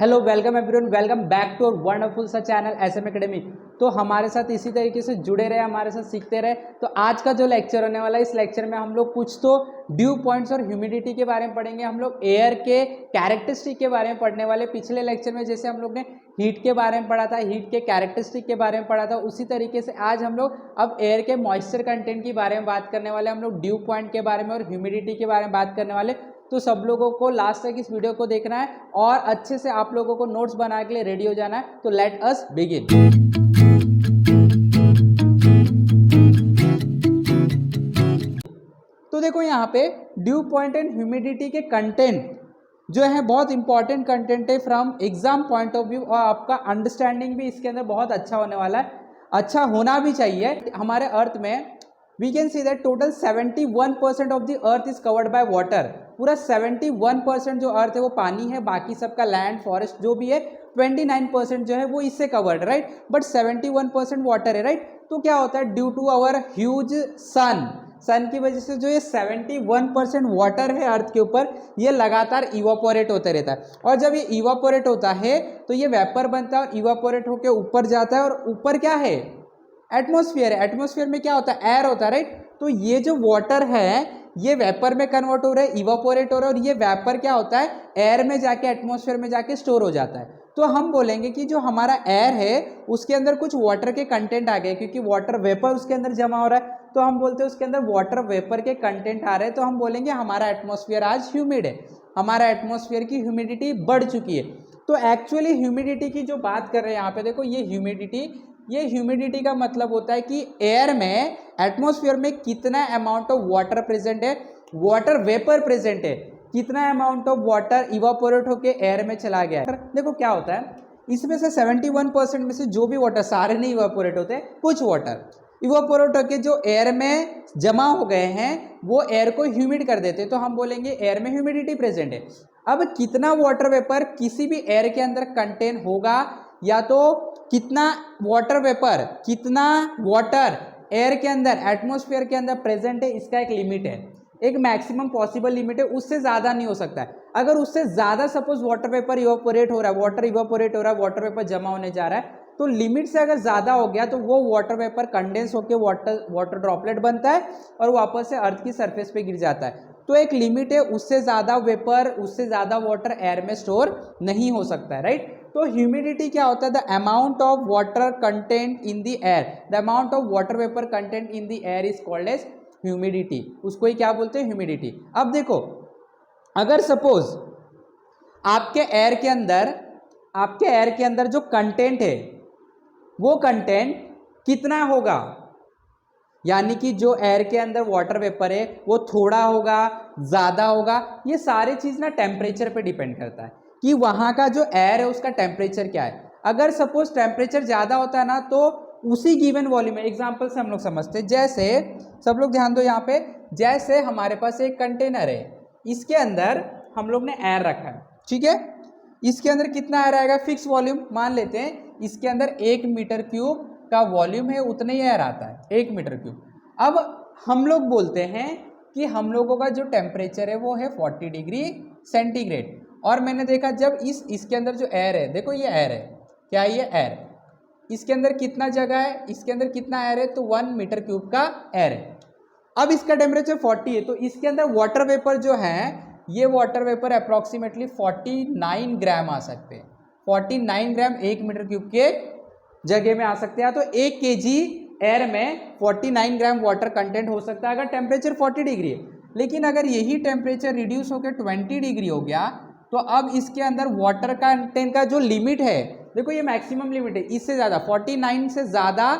Hello welcome everyone, welcome back to our wonderful सा channel SM Academy. तो हमारे साथ इसी तरीके से जुड़े रहे, हमारे साथ सीखते रहे। तो आज का जो लेक्चर होने वाला है, इस लेक्चर में हम लोग कुछ तो ड्यू पॉइंट्स और ह्यूमिडिटी के बारे में पढ़ेंगे। हम लोग एयर के कैरेक्टरिस्टिक के बारे में पढ़ने वाले। पिछले लेक्चर में जैसे हम लोग ने हीट के बारे में पढ़ा था, हीट के कैरेक्टरिस्टिक के बारे में पढ़ा था, उसी तरीके से आज हम लोग अब एयर के मॉइस्चर कंटेंट के बारे में बात करने वाले। हम लोग ड्यू पॉइंट के बारे में और ह्यूमिडिटी के बारे में बात करने वाले। तो सब लोगों को लास्ट तक इस वीडियो को देखना है और अच्छे से आप लोगों को नोट्स बनाने के लिए रेडी हो जाना है। तो लेट अस बिगिन। तो देखो यहाँ पे ड्यू पॉइंट एंड ह्यूमिडिटी के कंटेंट जो है बहुत इंपॉर्टेंट कंटेंट है from exam point of view, और आपका अंडरस्टैंडिंग भी इसके अंदर बहुत अच्छा होने वाला है, अच्छा होना भी चाहिए। हमारे अर्थ में we can see that total 71% of the earth is covered by water. पूरा 71% जो अर्थ है वो पानी है, बाकी सबका लैंड फॉरेस्ट जो भी है 29% जो है वो इससे कवर्ड, राइट। बट 71% वाटर है, राइट। तो क्या होता है, ड्यू टू आवर ह्यूज सन की वजह से जो ये 71% वाटर है अर्थ के ऊपर, ये लगातार इवापोरेट होते रहता है। और जब ये इवापोरेट होता है तो ये वेपर बनता है और इवापोरेट होकर ऊपर जाता है। और ऊपर क्या है, एटमॉस्फेयर है। एटमॉस्फेयर में क्या होता है, एयर होता है, राइट। तो ये जो वाटर है ये वेपर में कन्वर्ट हो रहा है, इवापोरेट हो रहा है, और ये वेपर क्या होता है, एयर में जाके एटमॉस्फेयर में जाके स्टोर हो जाता है। तो हम बोलेंगे कि जो हमारा एयर है उसके अंदर कुछ वाटर के कंटेंट आ गए, क्योंकि वाटर वेपर उसके अंदर जमा हो रहा है। तो हम बोलते हैं उसके अंदर वाटर वेपर के कंटेंट आ रहे हैं। तो हम बोलेंगे हमारा एटमॉस्फेयर आज ह्यूमिड है, हमारा एटमॉस्फेयर की ह्यूमिडिटी बढ़ चुकी है। तो एक्चुअली ह्यूमिडिटी की जो बात कर रहे हैं यहाँ पे, देखो ये ह्यूमिडिटी का मतलब होता है कि एयर में, एटमॉस्फेयर में कितना अमाउंट ऑफ वाटर प्रेजेंट है, वाटर वेपर प्रेजेंट है, कितना अमाउंट ऑफ वाटर इवापोरेट होकर एयर में चला गया है। देखो क्या होता है, इसमें से 71% में से जो भी वाटर, सारे नहीं इवापोरेट होते, कुछ वाटर इवापोरेट होकर जो एयर में जमा हो गए हैं वो एयर को ह्यूमिड कर देते हैं। तो हम बोलेंगे एयर में ह्यूमिडिटी प्रेजेंट है। अब कितना वाटर वेपर किसी भी एयर के अंदर कंटेन होगा, या तो कितना वाटर वेपर, कितना वाटर एयर के अंदर, एटमॉस्फेयर के अंदर प्रेजेंट है, इसका एक लिमिट है, एक मैक्सिमम पॉसिबल लिमिट है, उससे ज़्यादा नहीं हो सकता है। अगर उससे ज़्यादा सपोज वाटर वेपर इवापोरेट हो रहा है, वाटर वेपर जमा होने जा रहा है, तो लिमिट से अगर ज़्यादा हो गया तो वो वाटर वेपर कंडेंस होकर वाटर ड्रॉपलेट बनता है और वापस से अर्थ की सरफेस पे गिर जाता है। तो एक लिमिट है, उससे ज़्यादा वेपर, उससे ज़्यादा वाटर एयर में स्टोर नहीं हो सकता है, राइट। तो ह्यूमिडिटी क्या होता है, the amount of water content in the air, the amount of water vapour content in the air is called as humidity. उसको ही क्या बोलते हैं, ह्यूमिडिटी। अब देखो, अगर सपोज आपके एयर के अंदर जो कंटेंट है वो कंटेंट कितना होगा, यानी कि जो एयर के अंदर वाटर वेपर है वो थोड़ा होगा, ज़्यादा होगा, ये सारी चीज़ ना टेम्परेचर पे डिपेंड करता है कि वहाँ का जो एयर है उसका टेम्परेचर क्या है। अगर सपोज टेम्परेचर ज़्यादा होता है ना, तो उसी गिवन वॉल्यूम में, एग्जाम्पल से हम लोग समझते हैं, जैसे सब लोग ध्यान दो यहाँ पे, जैसे हमारे पास एक कंटेनर है, इसके अंदर हम लोग ने एयर रखा है, ठीक है। इसके अंदर कितना एयर आएगा, फिक्स वॉल्यूम मान लेते हैं, इसके अंदर 1 मीटर क्यूब का वॉल्यूम है, उतना ही एयर आता है, 1 मीटर क्यूब। अब हम लोग बोलते हैं कि हम लोगों का जो टेम्परेचर है वो है 40 डिग्री सेंटीग्रेड। और मैंने देखा जब इसके अंदर जो एयर है, देखो ये एयर है, क्या ये एयर, इसके अंदर कितना जगह है, इसके अंदर कितना एयर है, तो 1 मीटर क्यूब का एयर है। अब इसका टेम्परेचर 40 है, तो इसके अंदर वाटर वेपर जो है, ये वाटर वेपर अप्रॉक्सीमेटली 49 ग्राम आ सकते हैं। 49 ग्राम 1 मीटर क्यूब के जगह में आ सकते हैं। तो 1 केजी एयर में 49 ग्राम वाटर कंटेंट हो सकता है अगर टेम्परेचर 40 डिग्री है। लेकिन अगर यही टेम्परेचर रिड्यूस होकर 20 डिग्री हो गया, तो अब इसके अंदर वाटर कंटेंट का जो लिमिट है, देखो ये मैक्सिमम लिमिट है, इससे ज़्यादा 49 से ज़्यादा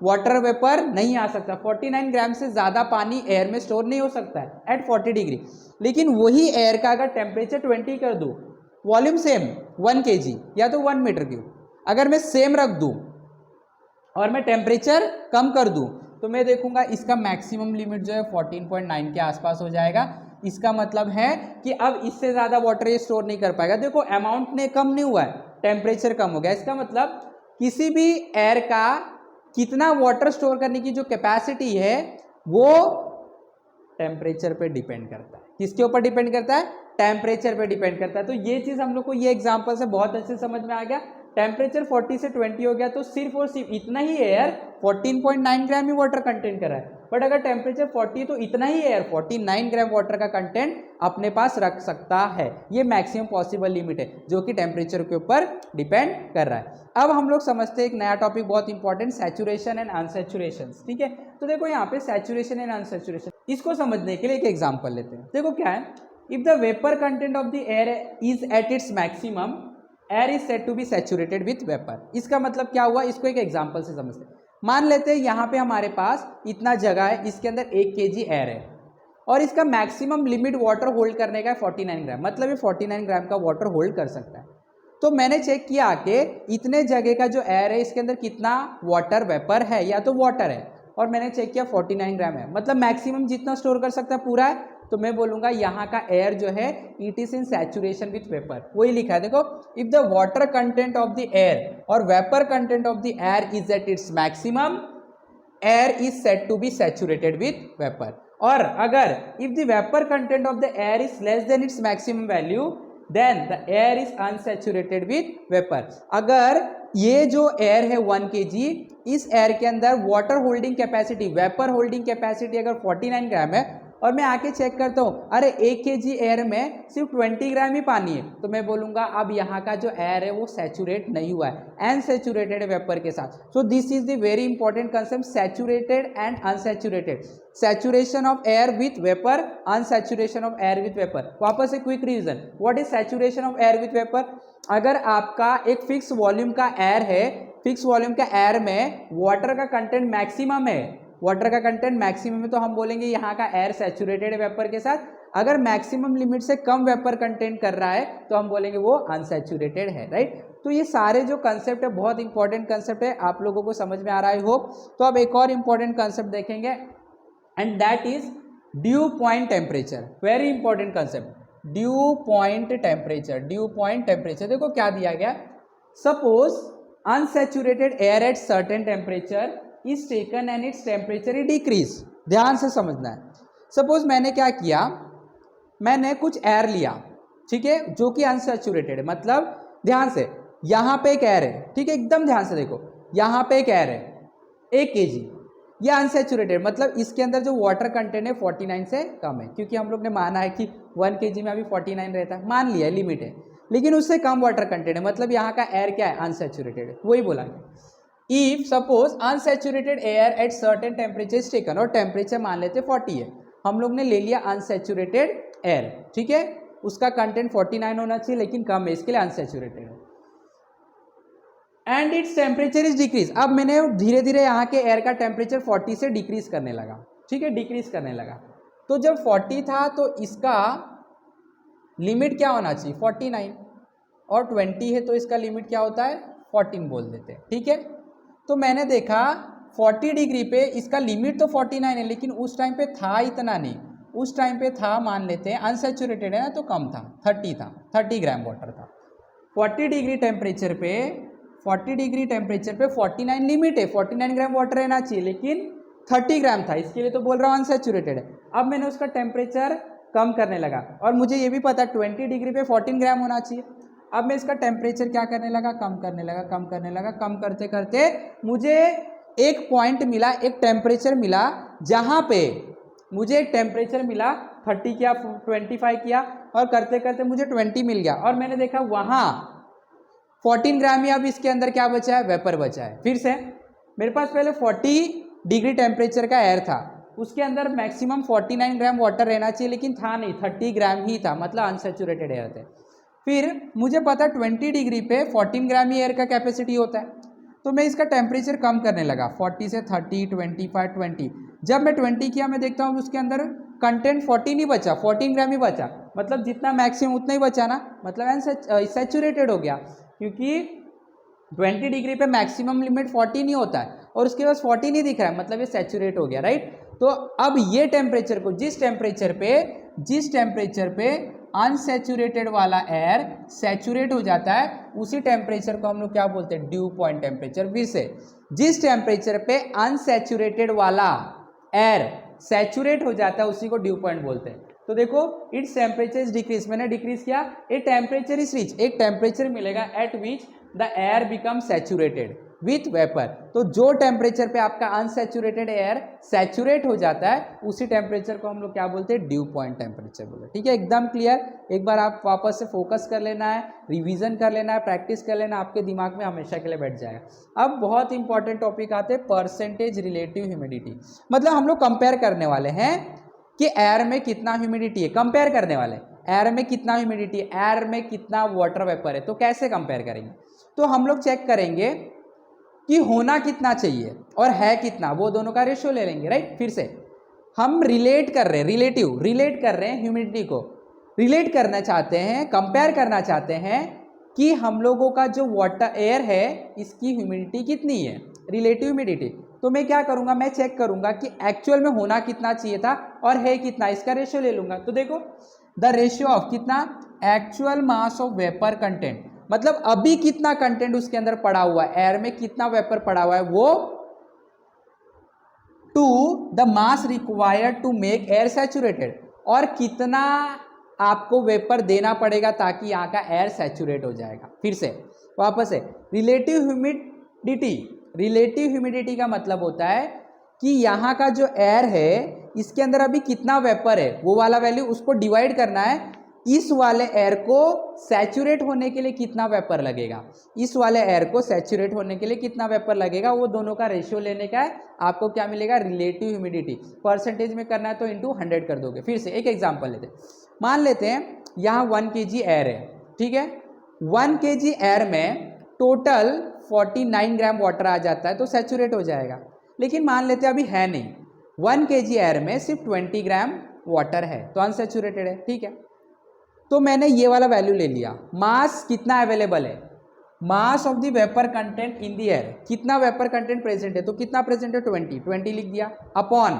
वाटर वेपर नहीं आ सकता, 49 ग्राम से ज़्यादा पानी एयर में स्टोर नहीं हो सकता है एट 40 डिग्री। लेकिन वही एयर का अगर टेम्परेचर 20 कर दूँ, वॉल्यूम सेम 1 केजी या तो 1 मीटर क्यूब, अगर मैं सेम रख दूँ और मैं टेम्परेचर कम कर दूँ, तो मैं देखूंगा इसका मैक्सिमम लिमिट जो है 14.9 के आसपास हो जाएगा। इसका मतलब है कि अब इससे ज़्यादा वाटर ये स्टोर नहीं कर पाएगा। देखो अमाउंट ने कम नहीं हुआ है, टेम्परेचर कम हो गया। इसका मतलब किसी भी एयर का कितना वाटर स्टोर करने की जो कैपेसिटी है वो टेम्परेचर पे डिपेंड करता है। किसके ऊपर डिपेंड करता है, टेम्परेचर पे डिपेंड करता है। तो ये चीज़ हम लोग को ये एग्जांपल से बहुत अच्छे समझ में आ गया। टेम्परेचर 40 से 20 हो गया तो सिर्फ और सिर्फ इतना ही एयर 14.9 ग्राम ही वाटर कंटेंट कर रहा है। बट अगर टेम्परेचर 40 तो इतना ही एयर 49 ग्राम वाटर का कंटेंट अपने पास रख सकता है। ये मैक्सिमम पॉसिबल लिमिट है जो कि टेम्परेचर के ऊपर डिपेंड कर रहा है। अब हम लोग समझते हैं एक नया टॉपिक बहुत इंपॉर्टेंट, सैचुरेशन एंड अनसैचुरेशन। ठीक है, तो देखो यहाँ पे सैचुरेशन एंड अनसैचुरेशन, इसको समझने के लिए एक एग्जांपल लेते हैं। देखो क्या है, if the vapour content of the air is at its maximum, air is said to be saturated with vapour. इसका मतलब क्या हुआ, इसको एक एग्जांपल से समझते हैं। मान लेते हैं यहाँ पे हमारे पास इतना जगह है, इसके अंदर 1 kg एयर है और इसका मैक्सिमम लिमिट वाटर होल्ड करने का है 49 ग्राम, मतलब ये 49 ग्राम का वाटर होल्ड कर सकता है। तो मैंने चेक किया कि इतने जगह का जो एयर है इसके अंदर कितना वाटर वेपर है या तो वाटर है, और मैंने चेक किया 49 ग्राम है, मतलब मैक्सिमम जितना स्टोर कर सकता है पूरा है। तो मैं बोलूँगा यहाँ का एयर जो है it is in saturation with vapour. वही लिखा है देखो, if the water content of the air और vapour content of the air is at its maximum, air is said to be saturated with vapour. और अगर if the vapour content of the air is less than its maximum value, then the air is unsaturated with vapour. अगर ये जो air है 1 kg, इस air के अंदर water holding capacity, vapour holding capacity अगर 49 ग्राम है और मैं आके चेक करता हूँ अरे 1 kg एयर में सिर्फ 20 ग्राम ही पानी है, तो मैं बोलूँगा अब यहाँ का जो एयर है वो सैचुरेट नहीं हुआ है, अनसैचुरेटेड वेपर के साथ। So this is the very important concept, saturated and unsaturated, saturation of air with vapour, unsaturation of air with vapour. वापस से quick revision, what is saturation of air with vapour? अगर आपका एक fix volume का air है, fix volume का air में water का कंटेंट मैक्सिमम है, वाटर का कंटेंट मैक्सिमम है, तो हम बोलेंगे यहाँ का एयर सैचुरेटेड है वेपर के साथ। अगर मैक्सिमम लिमिट से कम वेपर कंटेंट कर रहा है तो हम बोलेंगे वो अनसैचुरेटेड है, राइट। तो ये सारे जो कंसेप्ट है बहुत इंपॉर्टेंट कंसेप्ट है, आप लोगों को समझ में आ रहा है होप। तो अब एक और इंपॉर्टेंट कंसेप्ट देखेंगे and that is due point temperature. Very important concept, due point temperature. Due point temperature देखो क्या दिया गया, suppose unsaturated air at certain temperature is taken and its temperature is decrease. ध्यान से समझना है। सपोज मैंने क्या किया, मैंने कुछ एयर लिया, ठीक है, जो कि अनसैचुरेटेड है, मतलब ध्यान से यहाँ पे एक एयर है, ठीक है, एकदम ध्यान से देखो, यहाँ पे एक एयर है 1 kg, ये अनसैचुरेटेड, मतलब इसके अंदर जो वाटर कंटेंट है 49 से कम है, क्योंकि हम लोग ने माना है कि 1 kg में अभी 49 रहता है, मान लिया लिमिट है, लेकिन उससे कम वाटर कंटेंट है, मतलब यहाँ का एयर क्या है, अनसैचुरेटेड है। वही बोला if suppose unsaturated air at certain temperature is taken, और टेम्परेचर मान लेते 40 है, हम लोग ने ले लिया अनसैचुरेटेड एयर, ठीक है, उसका कंटेंट 49 होना चाहिए लेकिन कम है, इसके लिए अनसैचुरेटेड है, and its temperature is decrease. अब मैंने धीरे धीरे यहाँ के एयर का टेम्परेचर 40 से डिक्रीज करने लगा, ठीक है, डिक्रीज करने लगा। तो जब 40 था तो इसका लिमिट क्या होना चाहिए 49, और 20 है तो इसका लिमिट क्या होता है 14 बोल देते हैं, ठीक है। तो मैंने देखा 40 डिग्री पे इसका लिमिट तो 49 है, लेकिन उस टाइम पे था इतना नहीं, उस टाइम पे था, मान लेते हैं अनसैचुरेटेड है ना, तो कम था, 30 था, 30 ग्राम वाटर था। 40 डिग्री टेम्परेचर पे 49 लिमिट है, 49 ग्राम वाटर रहना चाहिए, लेकिन 30 ग्राम था, इसके लिए तो बोल रहा हूँ अनसैचुरेटेड है। अब मैंने उसका टेम्परेचर कम करने लगा, और मुझे ये भी पता 20 डिग्री पे 14 ग्राम होना चाहिए। अब मैं इसका टेम्परेचर क्या करने लगा, कम करने लगा, कम करने लगा, कम करते करते मुझे एक पॉइंट मिला, एक टेम्परेचर मिला, जहाँ पे मुझे एक टेम्परेचर मिला, 30 किया, 25 किया, और करते करते मुझे 20 मिल गया, और मैंने देखा वहाँ 14 ग्राम ही अब इसके अंदर क्या बचा है, वेपर बचा है। फिर से मेरे पास पहले 40 डिग्री टेम्परेचर का एयर था, उसके अंदर मैक्सिमम 49 ग्राम वाटर रहना चाहिए, लेकिन था नहीं, 30 ग्राम ही था, मतलब अनसैचुरेटेड एयर थे। फिर मुझे पता 20 डिग्री पे 14 ग्राम ही एयर का कैपेसिटी होता है, तो मैं इसका टेम्परेचर कम करने लगा, 40 से 30, 25, 20। जब मैं 20 किया, मैं देखता हूँ उसके अंदर कंटेंट 40 नहीं बचा, 14 ग्राम ही बचा, मतलब जितना मैक्सिमम उतना ही बचा ना, मतलब सैचुरेटेड हो गया, क्योंकि 20 डिग्री पे मैक्सिमम लिमिट 40 नहीं होता है, और उसके पास 40 नहीं दिख रहा है, मतलब ये सैचुरेट हो गया, राइट। तो अब ये टेम्परेचर को, जिस टेम्परेचर पे अनसैचुरेटेड वाला एयर सैचुरेट हो जाता है, उसी टेम्परेचर को हम लोग क्या बोलते हैं, ड्यू पॉइंट टेम्परेचर। फिर से जिस टेम्परेचर पे अनसैचुरेटेड वाला एयर सैचुरेट हो जाता है उसी को ड्यू पॉइंट बोलते हैं। तो देखो इट्स टेम्परेचर इज डिक्रीज, मैंने डिक्रीज किया, ए टेम्परेचर इज रीच, एक टेम्परेचर मिलेगा eight which the air become saturated with vapour. तो जो टेम्परेचर पे आपका अनसैचुरेटेड एयर सैचुरेट हो जाता है उसी टेम्परेचर को हम लोग क्या बोलते हैं, ड्यू पॉइंट टेम्परेचर बोलते हैं। ठीक है, एकदम क्लियर। एक बार आप वापस से फोकस कर लेना है, रिवीजन कर लेना है, प्रैक्टिस कर लेना, आपके दिमाग में हमेशा के लिए बैठ जाएगा। अब बहुत इंपॉर्टेंट टॉपिक आते हैं परसेंटेज रिलेटिव ह्यूमिडिटी। मतलब हम लोग कंपेयर करने वाले हैं कि एयर में कितना ह्यूमिडिटी है, कंपेयर करने वाले एयर में कितना ह्यूमिडिटी है, एयर में कितना वाटर वेपर है। तो कैसे कंपेयर करेंगे, तो हम लोग चेक करेंगे कि होना कितना चाहिए और है कितना, वो दोनों का रेशियो ले लेंगे। राइट, फिर से हम रिलेट कर रहे हैं, रिलेट कर रहे हैं ह्यूमिडिटी को, रिलेट करना चाहते हैं, कंपेयर करना चाहते हैं कि हम लोगों का जो वाटर एयर है इसकी ह्यूमिडिटी कितनी है, रिलेटिव ह्यूमिडिटी। तो मैं क्या करूंगा, मैं चेक करूंगा कि एक्चुअल में होना कितना चाहिए था और है कितना, इसका रेशियो ले लूंगा। तो देखो द रेशियो ऑफ कितना, actual mass of vapour content, मतलब अभी कितना कंटेंट उसके अंदर पड़ा हुआ है, एयर में कितना वेपर पड़ा हुआ है, वो to the mass required to make air saturated, और कितना आपको वेपर देना पड़ेगा ताकि यहाँ का एयर सैचुरेट हो जाएगा। फिर से वापस है, रिलेटिव ह्यूमिडिटी, रिलेटिव ह्यूमिडिटी का मतलब होता है कि यहाँ का जो एयर है इसके अंदर अभी कितना वेपर है, वो वाला वैल्यू उसको डिवाइड करना है, इस वाले एयर को सैचुरेट होने के लिए कितना वेपर लगेगा, इस वाले एयर को सैचुरेट होने के लिए कितना वेपर लगेगा, वो दोनों का रेशियो लेने का है। आपको क्या मिलेगा, रिलेटिव ह्यूमिडिटी। परसेंटेज में करना है तो इंटू 100 कर दोगे। फिर से एक एग्जांपल लेते हैं, मान लेते हैं यहाँ 1 kg एयर है। ठीक है, 1 kg एयर में टोटल 49 ग्राम वाटर आ जाता है तो सैचुरेट हो जाएगा। लेकिन मान लेते हैं अभी है नहीं, 1 kg एयर में सिर्फ 20 ग्राम वाटर है तो अनसैचुरेटेड है। ठीक है, तो मैंने ये वाला वैल्यू ले लिया। मास कितना अवेलेबल है, मास of the vapour content in the air, कितना वेपर कंटेंट प्रेजेंट है, तो कितना प्रेजेंट है, 20 लिख दिया, अपॉन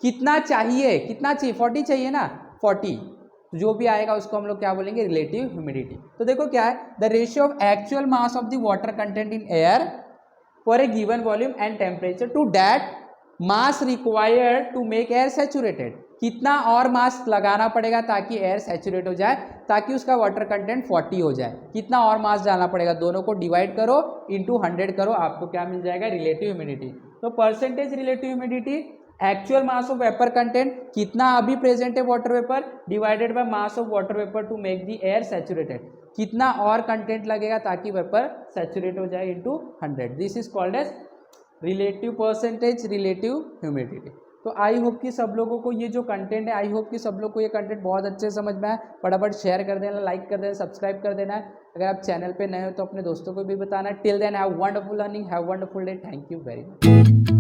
कितना चाहिए, कितना चाहिए, 40 चाहिए ना, 40, तो जो भी आएगा उसको हम लोग क्या बोलेंगे, रिलेटिव ह्यूमिडिटी। तो देखो क्या है, the ratio of actual mass of the water content in air for a given volume and temperature to that mass required to make air saturated, कितना और मास लगाना पड़ेगा ताकि एयर सैचुरेट हो जाए, ताकि उसका वाटर कंटेंट 40 हो जाए, कितना और मास डालना पड़ेगा, दोनों को डिवाइड करो इंटू 100 करो, आपको क्या मिल जाएगा, रिलेटिव ह्यूमिडिटी। तो percentage relative humidity, actual mass of vapour content, कितना अभी प्रेजेंट है water vapour, divided by mass of water vapour to make the air saturated, कितना और कंटेंट लगेगा ताकि वेपर सैचुरेट हो जाए, into 100। This is called as relative percentage relative humidity. तो आई होप कि सब लोगों को ये जो कंटेंट है, आई होप कि सब लोग को ये कंटेंट बहुत अच्छे समझ में आए। फटाफट शेयर कर देना, लाइक कर देना, सब्सक्राइब कर देना है। अगर आप चैनल पे नए हो तो अपने दोस्तों को भी बताना। Till then have wonderful learning, have wonderful day, thank you very much.